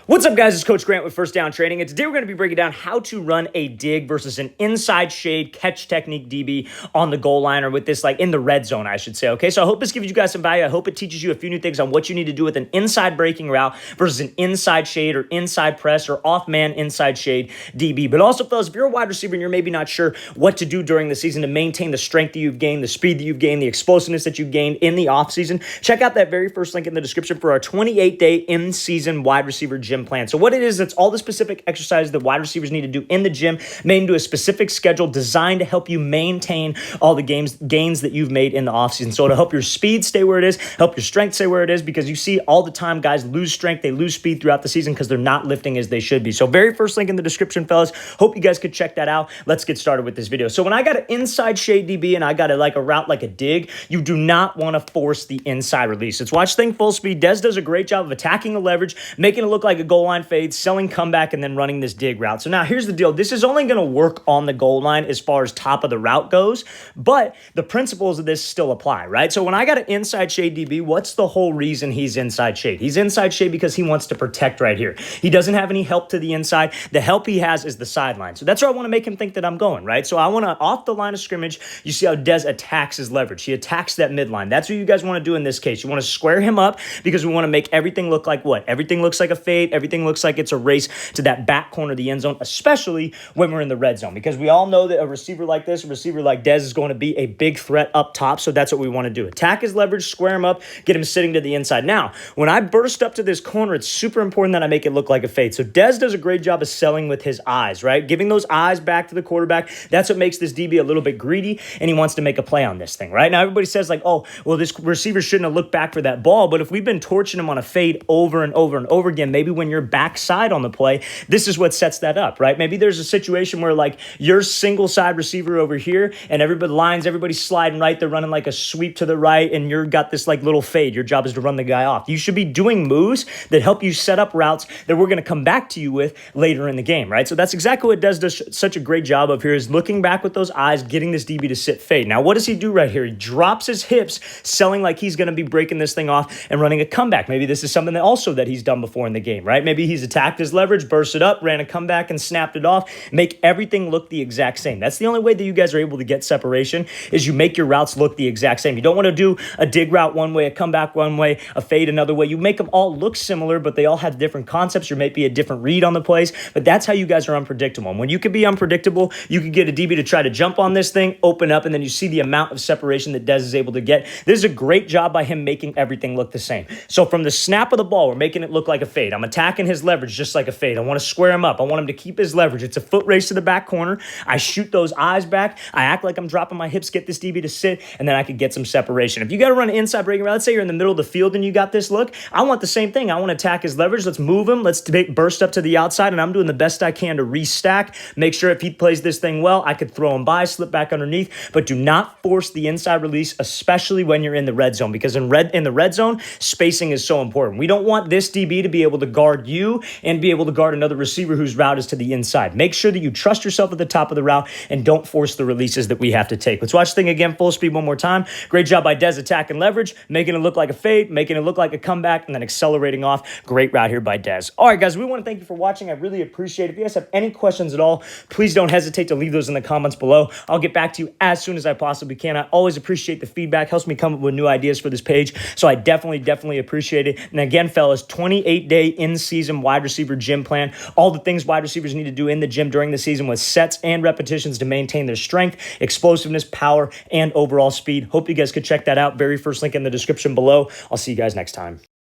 What's up, guys? It's Coach Grant with First Down Trading, and today we're going to be breaking down how to run a dig versus an inside shade catch technique DB on the goal line, or with this, like in the red zone, I should say. Okay, so I hope this gives you guys some value. I hope it teaches you a few new things on what you need to do with an inside breaking route versus an inside shade or inside press or off man inside shade DB. But also, fellas, if you're a wide receiver and you're maybe not sure what to do during the season to maintain the strength that you've gained, the speed that you've gained, the explosiveness that you've gained in the offseason, check out that very first link in the description for our 28-day in-season wide receiver gym plan. So what it is, it's all the specific exercises that wide receivers need to do in the gym, made into a specific schedule designed to help you maintain all the gains that you've made in the offseason. So it'll help your speed stay where it is, help your strength stay where it is, because you see all the time guys lose strength, they lose speed throughout the season because they're not lifting as they should be. So very first link in the description, fellas. Hope you guys could check that out. Let's get started with this video. So when I got an inside shade DB and I got a route like a dig, you do not want to force the inside release. Let's watch thing full speed. Dez does a great job of attacking the leverage, making it look like a goal line fade, selling comeback, and then running this dig route. So now here's the deal. This is only going to work on the goal line as far as top of the route goes, but the principles of this still apply, right? So when I got an inside shade DB, what's the whole reason he's inside shade? He's inside shade because he wants to protect right here. He doesn't have any help to the inside. The help he has is the sideline. So that's where I want to make him think that I'm going, right? So I want to, off the line of scrimmage, you see how Dez attacks his leverage. He attacks that midline. That's what you guys want to do in this case. You want to square him up because we want to make everything look like what? Everything looks like a fade. Everything looks like it's a race to that back corner of the end zone, especially when we're in the red zone, because we all know that a receiver like this, a receiver like Dez, is going to be a big threat up top. So that's what we want to do. Attack his leverage, square him up, get him sitting to the inside. Now, when I burst up to this corner, it's super important that I make it look like a fade. So Dez does a great job of selling with his eyes, right? Giving those eyes back to the quarterback. That's what makes this DB a little bit greedy, and he wants to make a play on this thing, right? Now, everybody says like, oh, well, this receiver shouldn't have looked back for that ball, but if we've been torching him on a fade over and over and over again, maybe when you're backside on the play, this is what sets that up, right? Maybe there's a situation where like you're single side receiver over here and everybody's sliding right. They're running like a sweep to the right and you're got this like little fade. Your job is to run the guy off. You should be doing moves that help you set up routes that we're going to come back to you with later in the game, right? So that's exactly what Dez does such a great job of here, is looking back with those eyes, getting this DB to sit fade. Now, what does he do right here? He drops his hips, selling like he's going to be breaking this thing off and running a comeback. Maybe this is something that he's done before in the game, right? Maybe he's attacked his leverage, bursted up, ran a comeback and snapped it off. Make everything look the exact same. That's the only way that you guys are able to get separation, is you make your routes look the exact same. You don't want to do a dig route one way, a comeback one way, a fade another way. You make them all look similar, but they all have different concepts. Or maybe a different read on the plays, but that's how you guys are unpredictable. And when you can be unpredictable, you can get a DB to try to jump on this thing, open up, and then you see the amount of separation that Dez is able to get. This is a great job by him making everything look the same. So from the snap of the ball, we're making it look like a fade. I'm attacking his leverage just like a fade. I want to square him up. I want him to keep his leverage. It's a foot race to the back corner. I shoot those eyes back. I act like I'm dropping my hips, get this DB to sit, and then I could get some separation. If you got to run an inside breaking route, let's say you're in the middle of the field and you got this look, I want the same thing. I want to attack his leverage. Let's move him. Let's burst up to the outside, and I'm doing the best I can to restack. Make sure if he plays this thing well, I could throw him by, slip back underneath, but do not force the inside release, especially when you're in the red zone, because in the red zone, spacing is so important. We don't want this DB to be able to guard you and be able to guard another receiver whose route is to the inside. Make sure that you trust yourself at the top of the route and don't force the releases that we have to take. Let's watch the thing again, full speed one more time. Great job by Dez attacking leverage, making it look like a fade, making it look like a comeback, and then accelerating off. Great route here by Dez. All right, guys, we want to thank you for watching. I really appreciate it. If you guys have any questions at all, please don't hesitate to leave those in the comments below. I'll get back to you as soon as I possibly can. I always appreciate the feedback. Helps me come up with new ideas for this page. So I definitely appreciate it. And again, fellas, 28-day in-season wide receiver gym plan. All the things wide receivers need to do in the gym during the season with sets and repetitions to maintain their strength, explosiveness, power, and overall speed. Hope you guys could check that out. Very first link in the description below. I'll see you guys next time.